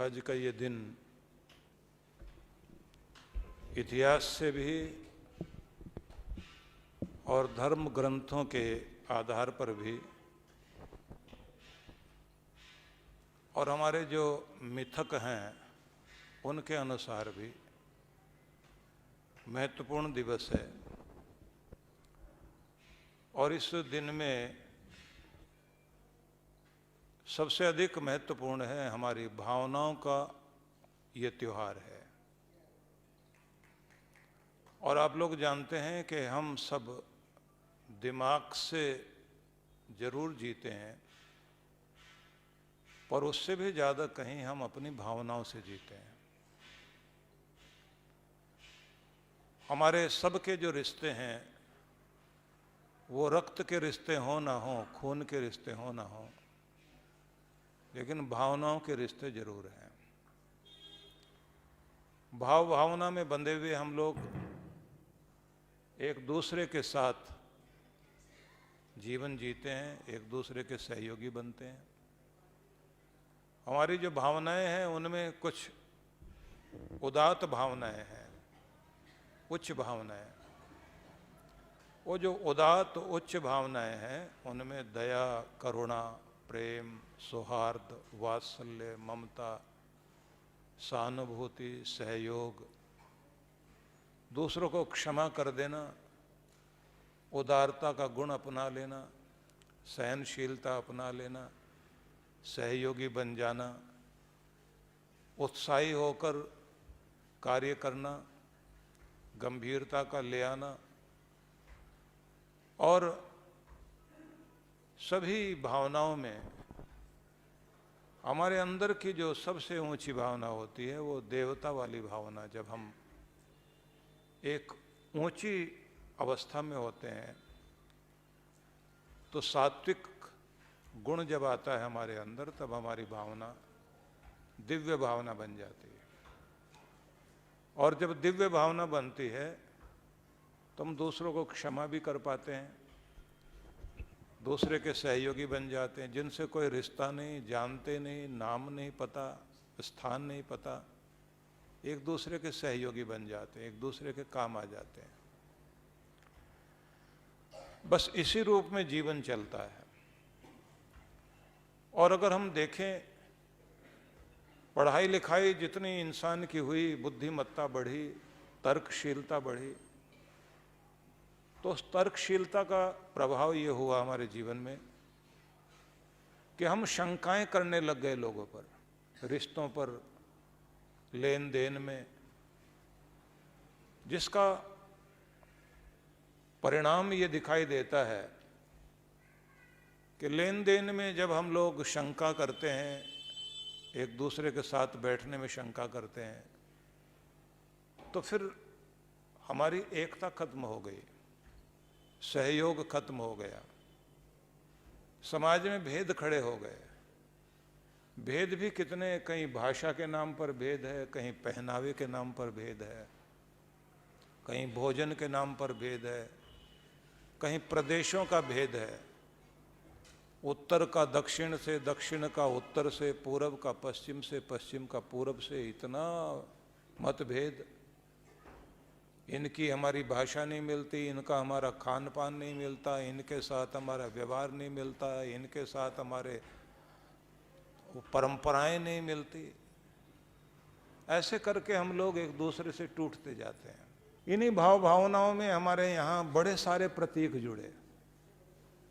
आज का ये दिन इतिहास से भी और धर्म ग्रंथों के आधार पर भी और हमारे जो मिथक हैं उनके अनुसार भी महत्वपूर्ण दिवस है। और इस दिन में सबसे अधिक महत्वपूर्ण है हमारी भावनाओं का ये त्योहार है। और आप लोग जानते हैं कि हम सब दिमाग से जरूर जीते हैं, पर उससे भी ज़्यादा कहीं हम अपनी भावनाओं से जीते हैं। हमारे सबके जो रिश्ते हैं वो रक्त के रिश्ते हो ना हो, खून के रिश्ते हो ना हो, लेकिन भावनाओं के रिश्ते जरूर हैं। भाव भावना में बंधे हुए हम लोग एक दूसरे के साथ जीवन जीते हैं, एक दूसरे के सहयोगी बनते हैं। हमारी जो भावनाएं हैं उनमें कुछ उदात्त भावनाएं हैं, उच्च भावनाएं। वो जो उदात्त उच्च भावनाएं हैं उनमें दया, करुणा, प्रेम, सौहार्द, वात्सल्य, ममता, सहानुभूति, सहयोग, दूसरों को क्षमा कर देना, उदारता का गुण अपना लेना, सहनशीलता अपना लेना, सहयोगी बन जाना, उत्साही होकर कार्य करना, गंभीरता का ले आना, और सभी भावनाओं में हमारे अंदर की जो सबसे ऊंची भावना होती है वो देवता वाली भावना। जब हम एक ऊंची अवस्था में होते हैं तो सात्विक गुण जब आता है हमारे अंदर, तब हमारी भावना दिव्य भावना बन जाती है। और जब दिव्य भावना बनती है तो हम दूसरों को क्षमा भी कर पाते हैं, दूसरे के सहयोगी बन जाते हैं। जिनसे कोई रिश्ता नहीं, जानते नहीं, नाम नहीं पता, स्थान नहीं पता, एक दूसरे के सहयोगी बन जाते हैं, एक दूसरे के काम आ जाते हैं। बस इसी रूप में जीवन चलता है। और अगर हम देखें, पढ़ाई लिखाई जितनी इंसान की हुई, बुद्धिमत्ता बढ़ी, तर्कशीलता बढ़ी, तो उस तर्कशीलता का प्रभाव ये हुआ हमारे जीवन में कि हम शंकाएं करने लग गए लोगों पर, रिश्तों पर, लेन देन में, जिसका परिणाम ये दिखाई देता है कि लेन देन में जब हम लोग शंका करते हैं, एक दूसरे के साथ बैठने में शंका करते हैं, तो फिर हमारी एकता खत्म हो गई, सहयोग खत्म हो गया, समाज में भेद खड़े हो गए। भेद भी कितने, कहीं भाषा के नाम पर भेद है, कहीं पहनावे के नाम पर भेद है, कहीं भोजन के नाम पर भेद है, कहीं प्रदेशों का भेद है, उत्तर का दक्षिण से, दक्षिण का उत्तर से, पूरब का पश्चिम से, पश्चिम का पूरब से, इतना मतभेद। इनकी हमारी भाषा नहीं मिलती, इनका हमारा खान पान नहीं मिलता, इनके साथ हमारा व्यवहार नहीं मिलता, इनके साथ हमारे परंपराएं नहीं मिलती। ऐसे करके हम लोग एक दूसरे से टूटते जाते हैं। इन्हीं भाव भावनाओं में हमारे यहाँ बड़े सारे प्रतीक जुड़े,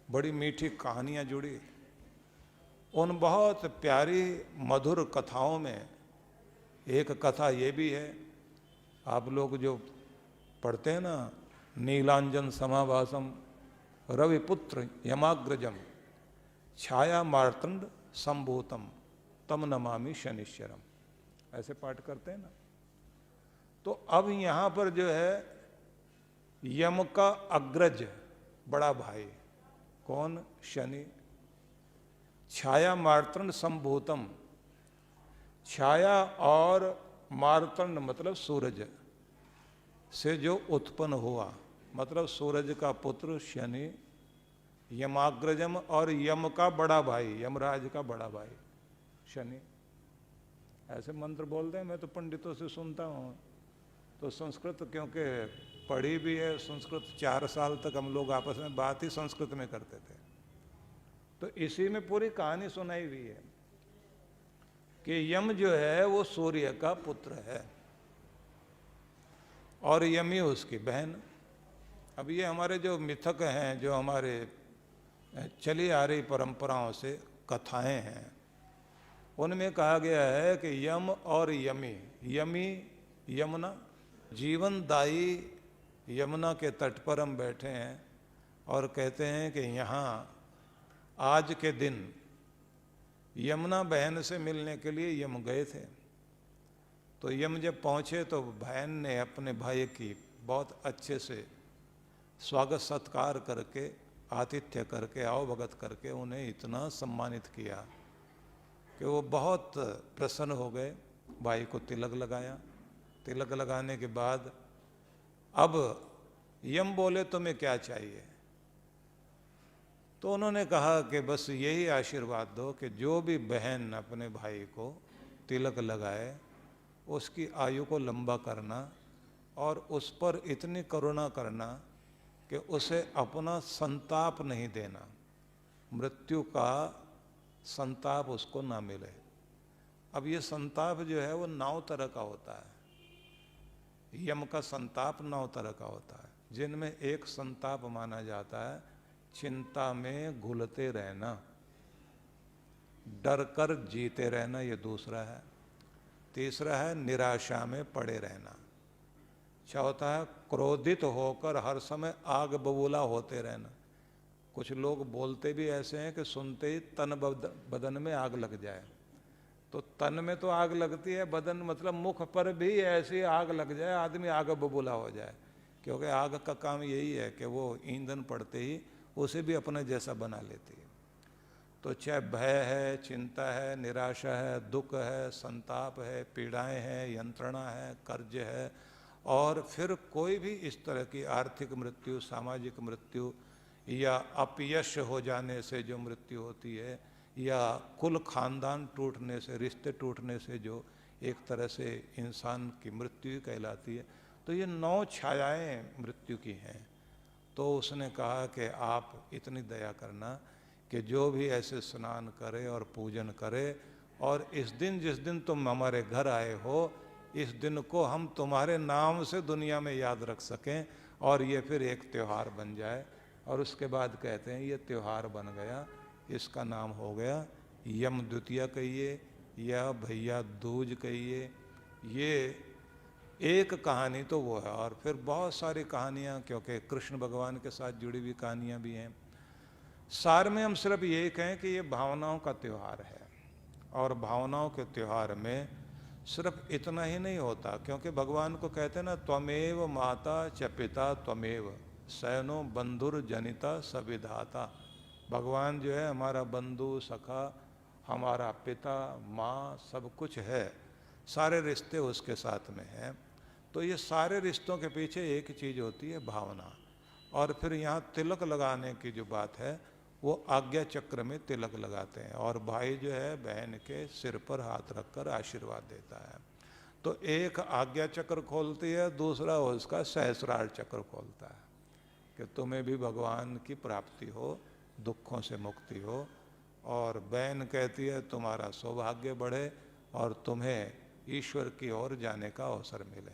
बड़ी मीठी कहानियाँ जुड़ी। उन बहुत प्यारी मधुर कथाओं में एक कथा ये भी है, आप लोग जो पढ़ते हैं ना, नीलांजन समाभासम रविपुत्र यमाग्रजम छाया मार्तंड संभूतम तम नमामि शनिश्चरम, ऐसे पाठ करते हैं ना। तो अब यहाँ पर जो है यम का अग्रज बड़ा भाई कौन? शनि। छाया मार्तंड संभूतम, छाया और मार्तंड मतलब सूरज से जो उत्पन्न हुआ, मतलब सूरज का पुत्र शनि, यमाग्रजम, और यम का बड़ा भाई, यमराज का बड़ा भाई शनि। ऐसे मंत्र बोलते हैं, मैं तो पंडितों से सुनता हूँ। तो संस्कृत क्योंकि पढ़ी भी है, संस्कृत 4 साल तक हम लोग आपस में बात ही संस्कृत में करते थे, तो इसी में पूरी कहानी सुनाई हुई है कि यम जो है वो सूर्य का पुत्र है और यमी उसकी बहन। अब ये हमारे जो मिथक हैं, जो हमारे चली आ रही परंपराओं से कथाएं हैं, उनमें कहा गया है कि यम और यमी, यमी यमुना, जीवनदायी यमुना के तट पर हम बैठे हैं और कहते हैं कि यहाँ आज के दिन यमुना बहन से मिलने के लिए यम गए थे। तो यम जब पहुँचे तो बहन ने अपने भाई की बहुत अच्छे से स्वागत सत्कार करके, आतिथ्य करके, आवभगत करके उन्हें इतना सम्मानित किया कि वो बहुत प्रसन्न हो गए। भाई को तिलक लगाया। तिलक लगाने के बाद अब यम बोले तुम्हें क्या चाहिए? तो उन्होंने कहा कि बस यही आशीर्वाद दो कि जो भी बहन अपने भाई को तिलक लगाए उसकी आयु को लंबा करना और उस पर इतनी करुणा करना कि उसे अपना संताप नहीं देना, मृत्यु का संताप उसको ना मिले। अब ये संताप जो है वो 9 तरह का होता है। यम का संताप 9 तरह का होता है, जिनमें एक संताप माना जाता है चिंता में घुलते रहना, डर कर जीते रहना, ये दूसरा है। तीसरा है निराशा में पड़े रहना। चौथा है क्रोधित होकर हर समय आग बबूला होते रहना। कुछ लोग बोलते भी ऐसे हैं कि सुनते ही तन बदन में आग लग जाए। तो तन में तो आग लगती है, बदन मतलब मुख पर भी ऐसी आग लग जाए, आदमी आग बबूला हो जाए। क्योंकि आग का काम यही है कि वो ईंधन पड़ते ही उसे भी अपने जैसा बना लेती है। तो चाहे भय है, चिंता है, निराशा है, दुख है, संताप है, पीड़ाएं हैं, यंत्रणा है, कर्ज है, और फिर कोई भी इस तरह की आर्थिक मृत्यु, सामाजिक मृत्यु या अपयश हो जाने से जो मृत्यु होती है, या कुल खानदान टूटने से, रिश्ते टूटने से जो एक तरह से इंसान की मृत्यु कहलाती है, तो ये 9 छायाएं मृत्यु की हैं। तो उसने कहा कि आप इतनी दया करना कि जो भी ऐसे स्नान करे और पूजन करे, और इस दिन जिस दिन तुम हमारे घर आए हो, इस दिन को हम तुम्हारे नाम से दुनिया में याद रख सकें और ये फिर एक त्यौहार बन जाए। और उसके बाद कहते हैं ये त्यौहार बन गया, इसका नाम हो गया यम द्वितीया कहिए या भैया दूज कहिए। ये एक कहानी तो वो है, और फिर बहुत सारी कहानियाँ, क्योंकि कृष्ण भगवान के साथ जुड़ी हुई कहानियाँ भी हैं। सार में हम सिर्फ ये कहें कि ये भावनाओं का त्यौहार है, और भावनाओं के त्यौहार में सिर्फ इतना ही नहीं होता, क्योंकि भगवान को कहते हैं ना, त्वमेव माता च पिता त्वमेव सैनो बंधुर जनिता सविधाता। भगवान जो है हमारा बंधु, सखा, हमारा पिता, माँ, सब कुछ है, सारे रिश्ते उसके साथ में हैं। तो ये सारे रिश्तों के पीछे एक चीज़ होती है, भावना। और फिर यहाँ तिलक लगाने की जो बात है, वो आज्ञा चक्र में तिलक लगाते हैं, और भाई जो है बहन के सिर पर हाथ रखकर आशीर्वाद देता है। तो एक आज्ञा चक्र खोलती है, दूसरा उसका सहस्रार चक्र खोलता है कि तुम्हें भी भगवान की प्राप्ति हो, दुखों से मुक्ति हो। और बहन कहती है तुम्हारा सौभाग्य बढ़े और तुम्हें ईश्वर की ओर जाने का अवसर मिले।